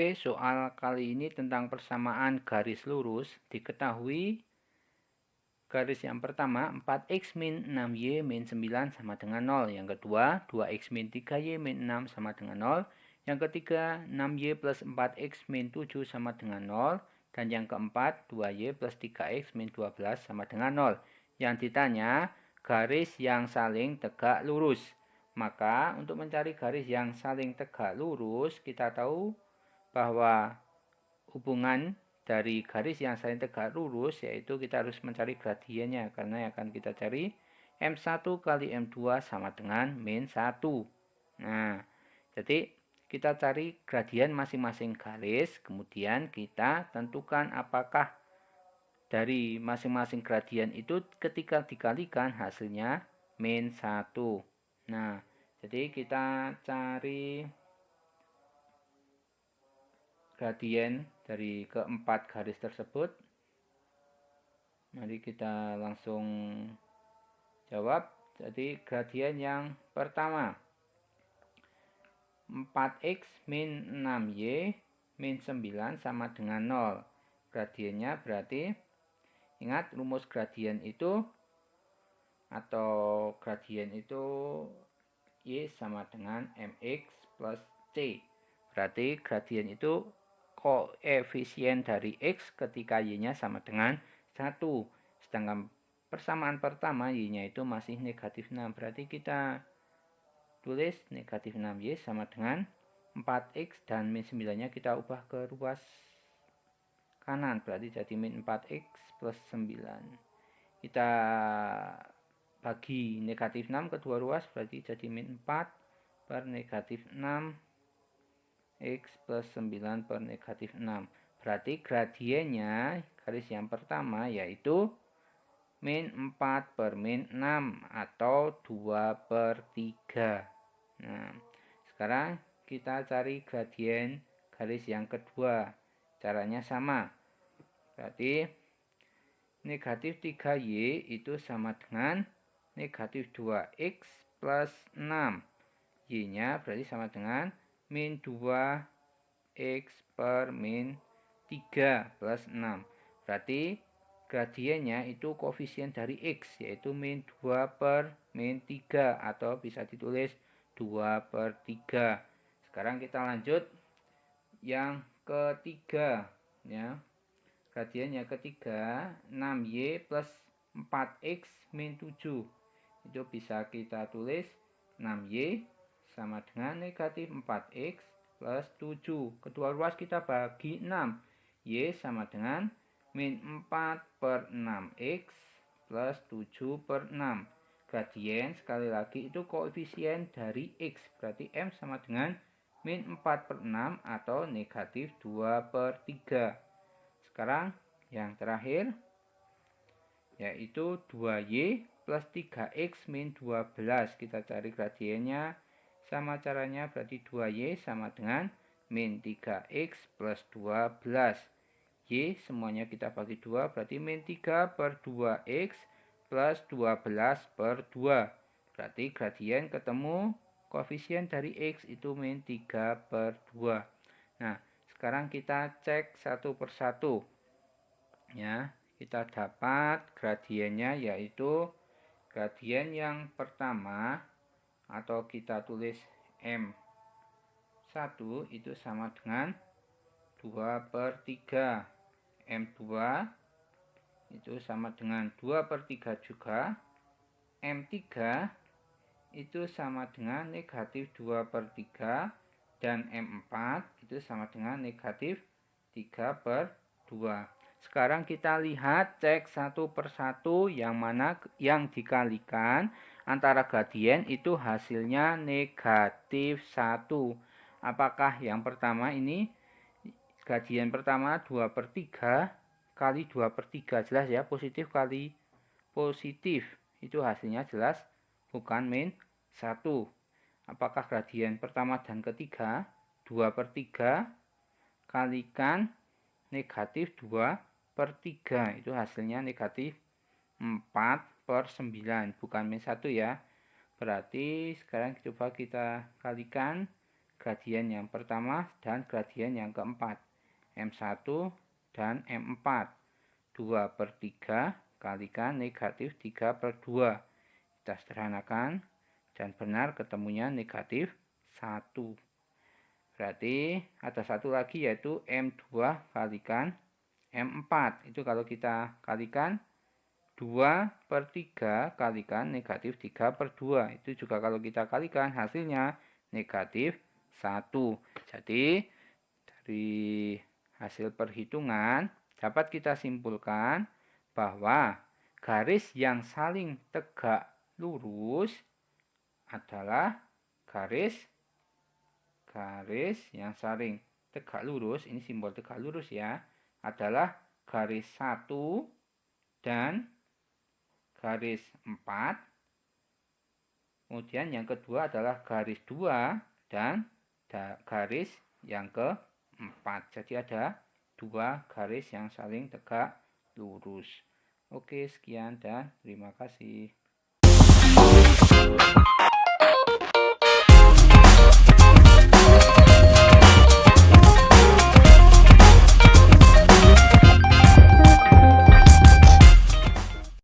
Oke, soal kali ini tentang persamaan garis lurus. Diketahui garis yang pertama 4x min 6y min 9 sama dengan 0. Yang kedua 2x min 3y min 6 sama dengan 0. Yang ketiga 6y plus 4x min 7 sama dengan 0. Dan yang keempat 2y plus 3x min 12 sama dengan 0. Yang ditanya garis yang saling tegak lurus. Maka untuk mencari garis yang saling tegak lurus kita tahu bahwa hubungan dari garis yang saling tegak lurus yaitu kita harus mencari gradiennya, karena yang akan kita cari M1 kali M2 sama dengan min 1. Nah, jadi kita cari gradien masing-masing garis, kemudian kita tentukan apakah dari masing-masing gradien itu ketika dikalikan hasilnya min 1. Nah, jadi kita cari gradien dari keempat garis tersebut. Mari kita langsung jawab. Jadi gradien yang pertama 4x min 6y min 9 sama dengan 0. Gradiennya berarti ingat rumus gradien itu y sama dengan mx plus c. Berarti gradien itu koefisien dari x ketika y-nya sama dengan 1. Sedangkan persamaan pertama y-nya itu masih negatif 6. Berarti kita tulis negatif 6y sama dengan 4x dan min 9-nya kita ubah ke ruas kanan. Berarti jadi min 4x plus 9. Kita bagi negatif 6 kedua ruas berarti jadi min 4 per negatif 6 X plus 9 per negatif 6. Berarti gradiennya garis yang pertama yaitu min 4 per min 6 atau 2 per 3. Nah, sekarang kita cari gradien garis yang kedua. Caranya sama. Berarti negatif 3y itu sama dengan negatif 2x plus 6. Y-nya berarti sama dengan min 2x per min 3 plus 6. Berarti gradiennya itu koefisien dari x, yaitu min 2 per min 3, atau bisa ditulis 2 per 3. Sekarang kita lanjut yang ketiga. Ya. Gradiennya ketiga 6y plus 4x min 7. Itu bisa kita tulis 6y sama dengan negatif 4x plus 7. Kedua ruas kita bagi 6. Y sama dengan min 4 per 6x plus 7 per 6. Gradien sekali lagi itu koefisien dari x. Berarti M sama dengan min 4 per 6 atau negatif 2 per 3. Sekarang yang terakhir yaitu 2y plus 3x min 12. Kita cari gradiennya. Sama caranya berarti 2y sama dengan min 3x plus 12. Y semuanya kita bagi 2 berarti min 3 per 2x plus 12 per 2. Berarti gradien ketemu koefisien dari x itu min 3 per 2. Nah, sekarang kita cek satu persatu. Ya, kita dapat gradiennya yaitu gradien yang pertama atau kita tulis M1 itu sama dengan 2 per 3. M2 itu sama dengan 2 per 3 juga. M3 itu sama dengan negatif 2 per 3. Dan M4 itu sama dengan negatif 3 per 2. Sekarang kita lihat cek satu persatu yang mana yang dikalikan antara gradien itu hasilnya negatif 1. Apakah yang pertama ini gradien pertama 2 per 3 kali 2 per 3. Jelas ya, positif kali positif. Itu hasilnya jelas bukan min 1. Apakah gradien pertama dan ketiga 2 per 3 kalikan negatif 2 per 3, itu hasilnya negatif 4 per 9, bukan min 1 ya. Berarti sekarang coba kita kalikan gradien yang pertama dan gradien yang keempat. M1 dan M4. 2/3 kalikan negatif 3/2. Kita sederhanakan dan benar ketemunya negatif 1. Berarti ada satu lagi yaitu M2 kalikan M4. Itu kalau kita kalikan 2/3 kalikan negatif 3/2. Itu juga kalau kita kalikan hasilnya negatif 1. Jadi dari hasil perhitungan dapat kita simpulkan bahwa garis yang saling tegak lurus adalah garis yang saling tegak lurus, ini simbol tegak lurus ya, adalah garis 1 dan garis 4. Kemudian yang kedua adalah garis 2 dan garis yang keempat. Jadi ada 2 garis yang saling tegak lurus. Oke, sekian dan terima kasih.